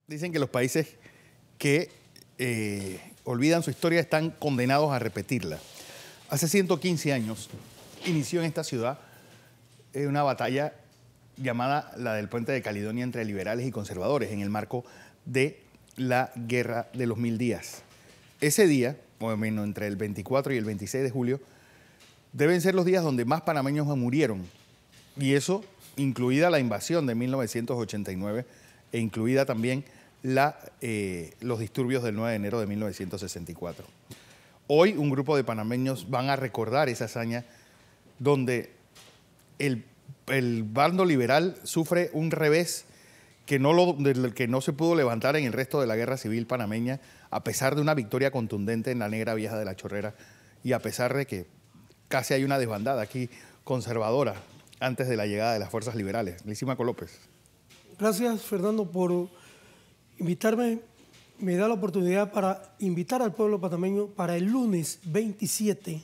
Dicen que los países que olvidan su historia están condenados a repetirla. Hace 115 años inició en esta ciudad una batalla llamada la del Puente de Caledonia entre liberales y conservadores en el marco de la Guerra de los 1000 días. Ese día, o menos entre el 24 y el 26 de julio, deben ser los días donde más panameños murieron. Y eso incluida la invasión de 1989 e incluida también los disturbios del 9 de enero de 1964. Hoy un grupo de panameños van a recordar esa hazaña donde el bando liberal sufre un revés que no se pudo levantar en el resto de la guerra civil panameña, a pesar de una victoria contundente en la Negra Vieja de la Chorrera y a pesar de que casi hay una desbandada aquí conservadora antes de la llegada de las fuerzas liberales. Lisímaco López. Gracias, Fernando, por invitarme. Me da la oportunidad para invitar al pueblo panameño para el lunes 27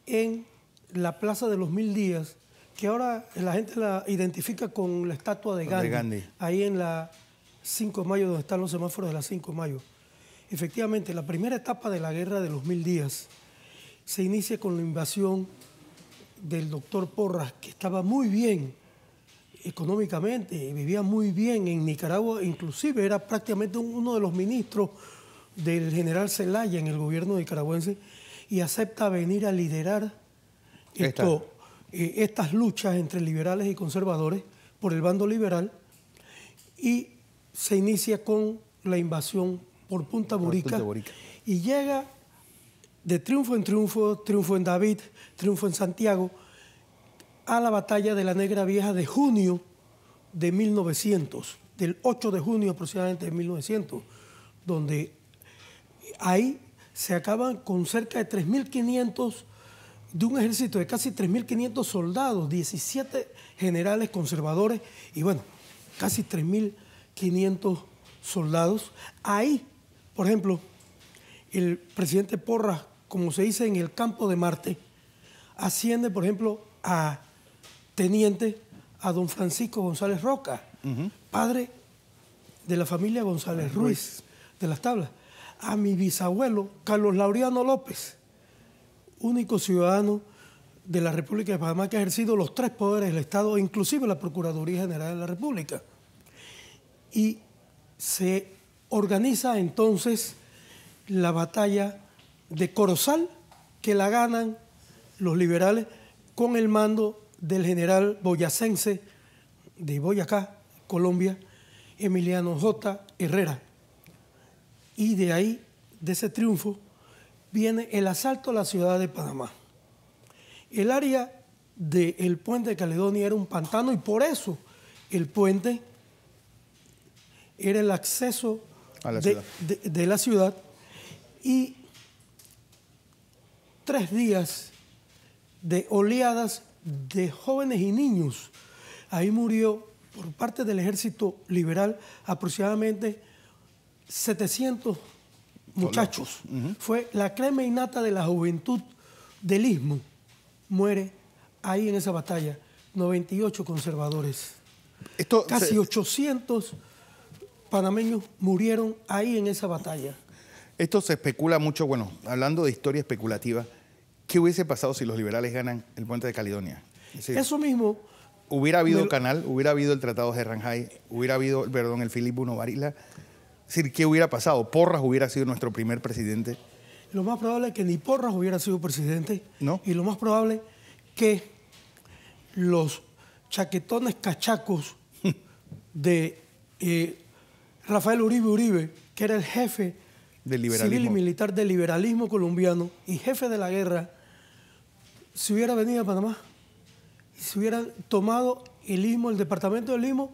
en la Plaza de los 1000 días, que ahora la gente la identifica con la estatua de Gandhi, ahí en la 5 de mayo, donde están los semáforos de la 5 de mayo. Efectivamente, la primera etapa de la Guerra de los 1000 días se inicia con la invasión del doctor Porras, que estaba muy bien económicamente, vivía muy bien en Nicaragua, inclusive era prácticamente uno de los ministros del general Zelaya en el gobierno nicaragüense, y acepta venir a liderar estas luchas entre liberales y conservadores por el bando liberal, y se inicia con la invasión por Punta Borica. Y llega de triunfo en triunfo, triunfo en David, triunfo en Santiago, a la batalla de la Negra Vieja de junio de 1900, del 8 de junio aproximadamente de 1900, donde ahí se acaban con cerca de 3.500, de un ejército de casi 3.500 soldados, 17 generales conservadores y bueno, casi 3.500 soldados. Ahí, por ejemplo, el presidente Porras, como se dice en el campo de Marte, asciende, por ejemplo, a teniente a don Francisco González Roca, padre de la familia González Ruiz de las Tablas, a mi bisabuelo Carlos Laureano López, único ciudadano de la República de Panamá que ha ejercido los 3 poderes del Estado, inclusive la Procuraduría General de la República. Y se organiza entonces la batalla de Corozal, que la ganan los liberales con el mando del general boyacense de Boyacá, Colombia, Emiliano J. Herrera. Y de ahí, de ese triunfo, viene el asalto a la ciudad de Panamá. El área del Puente de Caledonia era un pantano y por eso el puente era el acceso a la de la ciudad, y 3 días de oleadas de jóvenes y niños. Ahí murió por parte del ejército liberal aproximadamente 700 muchachos. Fue la crema innata de la juventud del Istmo. Muere ahí en esa batalla 98 conservadores. Casi 800 panameños murieron ahí en esa batalla. Esto se especula mucho, bueno, hablando de historia especulativa, ¿qué hubiese pasado si los liberales ganan el Puente de Caledonia? Es decir, eso mismo. Hubiera habido Canal, hubiera habido el Tratado de Herranjay, hubiera habido, perdón, el Filipe I Varila. Es decir, ¿qué hubiera pasado? ¿Porras hubiera sido nuestro primer presidente? Lo más probable es que ni Porras hubiera sido presidente. ¿No? Y lo más probable que los chaquetones cachacos de Rafael Uribe, que era el jefe civil y militar del liberalismo colombiano y jefe de la guerra, se hubiera venido a Panamá y se hubiera tomado el Istmo, el departamento del Istmo,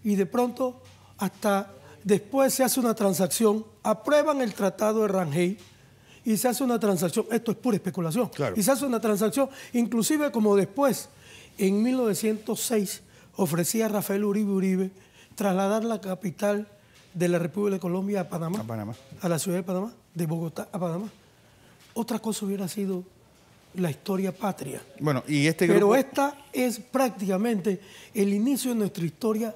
y de pronto hasta después se hace una transacción, aprueban el Tratado de Herranjay y se hace una transacción, esto es pura especulación, y se hace una transacción, inclusive como después, en 1906, ofrecía a Rafael Uribe trasladar la capital de la República de Colombia a Panamá, a la ciudad de Panamá, de Bogotá a Panamá. Otra cosa hubiera sido la historia patria. Bueno, y pero esta es prácticamente el inicio de nuestra historia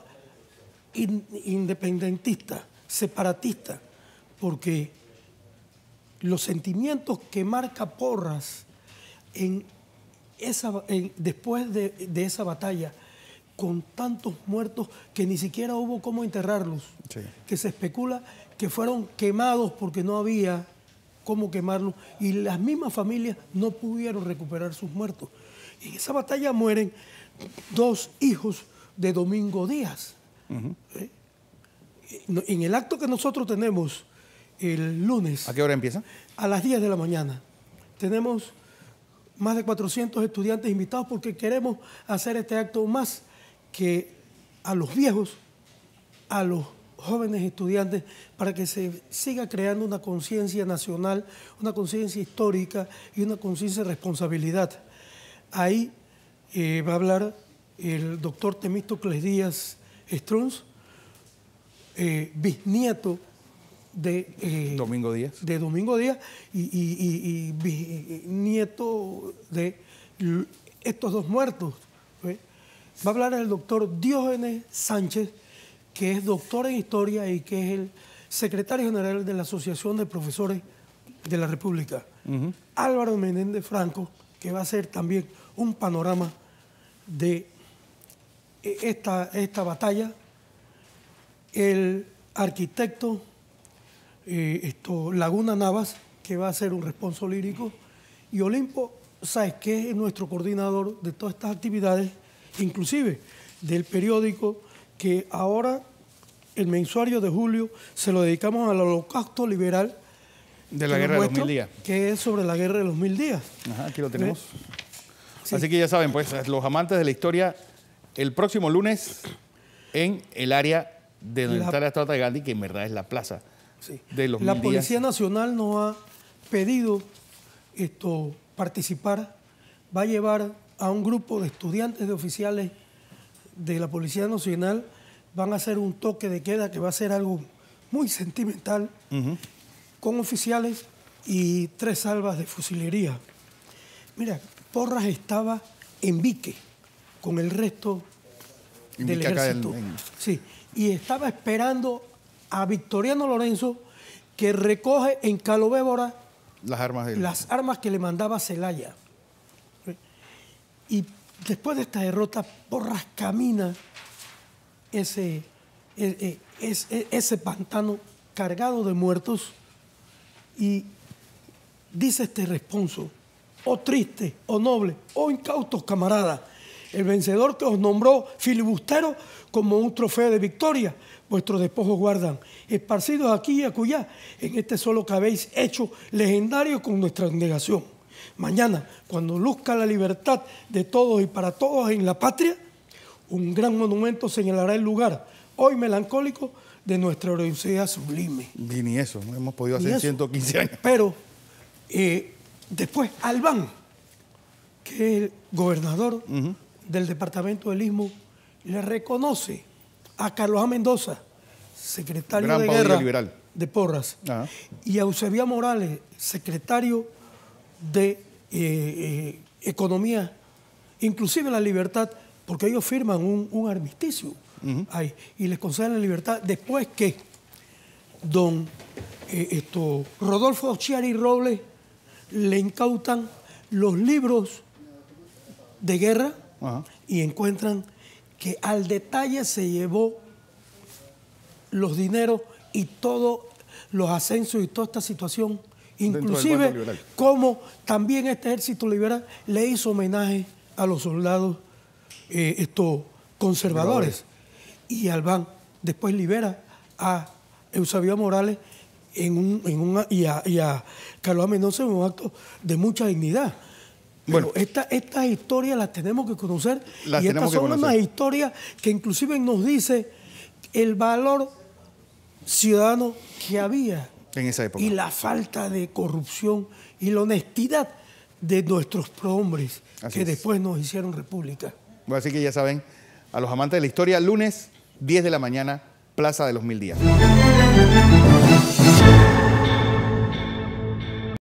independentista, separatista, porque los sentimientos que marca Porras después de esa batalla, con tantos muertos que ni siquiera hubo cómo enterrarlos, sí, que se especula que fueron quemados porque no había cómo quemarlos y las mismas familias no pudieron recuperar sus muertos. En esa batalla mueren 2 hijos de Domingo Díaz. En el acto que nosotros tenemos el lunes... ¿A qué hora empieza? A las 10 de la mañana. Tenemos más de 400 estudiantes invitados porque queremos hacer este acto más que a los viejos, a los jóvenes estudiantes, para que se siga creando una conciencia nacional, una conciencia histórica y una conciencia de responsabilidad. Ahí va a hablar el doctor Temístocles Díaz Strunz, bisnieto de Domingo Díaz. De Domingo Díaz y bisnieto de estos 2 muertos. Va a hablar el doctor Diógenes Sánchez, que es doctor en historia y que es el secretario general de la Asociación de Profesores de la República. Álvaro Menéndez Franco, que va a hacer también un panorama de esta batalla. El arquitecto Laguna Navas, que va a ser un responso lírico, y Olimpo Sáez, que es nuestro coordinador de todas estas actividades, inclusive del periódico que ahora el mensuario de julio se lo dedicamos al holocausto liberal de la guerra de los 1000 días, que es sobre la guerra de los 1000 días. Ajá, aquí lo tenemos. Sí. Así que ya saben, pues, los amantes de la historia, el próximo lunes en el área de donde está la estatua de Gandhi, que en verdad es la plaza de los 1000 días. La Policía Nacional nos ha pedido participar, va a llevar a un grupo de estudiantes de oficiales de la Policía Nacional, van a hacer un toque de queda que va a ser algo muy sentimental, con oficiales y 3 salvas de fusilería. Mira, Porras estaba en Vique con el resto del ejército. Sí, y estaba esperando a Victoriano Lorenzo, que recoge en Calobébora las armas que le mandaba Zelaya. Y después de esta derrota, Porras camina ese pantano cargado de muertos y dice este responso: oh triste, oh noble, oh incautos camaradas, el vencedor que os nombró filibustero como un trofeo de victoria, vuestros despojos guardan, esparcidos aquí y acullá, en este solo que habéis hecho legendario con nuestra abnegación. Mañana, cuando luzca la libertad de todos y para todos en la patria, un gran monumento señalará el lugar, hoy melancólico, de nuestra heroicidad sublime. Y ni eso, no hemos podido hacer 115 años. Pero después, Albán, que es el gobernador del departamento del Istmo, le reconoce a Carlos A. Mendoza, secretario de guerra liberal de Porras, y a Eusebio Morales, secretario de Economía, inclusive la libertad, porque ellos firman un armisticio ahí, y les conceden la libertad después que don Rodolfo Chiari Robles le incautan los libros de guerra y encuentran que al detalle se llevó los dineros y todos los ascensos y toda esta situación, inclusive como también este ejército liberal le hizo homenaje a los soldados conservadores. Y Albán después libera a Eusebio Morales y a Carlos A. Mendoza en un acto de mucha dignidad. Bueno, estas historias las tenemos que conocer, y estas son unas historias que inclusive nos dice el valor ciudadano que había en esa época, y la falta de corrupción y la honestidad de nuestros prohombres que después nos hicieron república. Bueno, así que ya saben, a los amantes de la historia, lunes 10 de la mañana, Plaza de los 1000 días.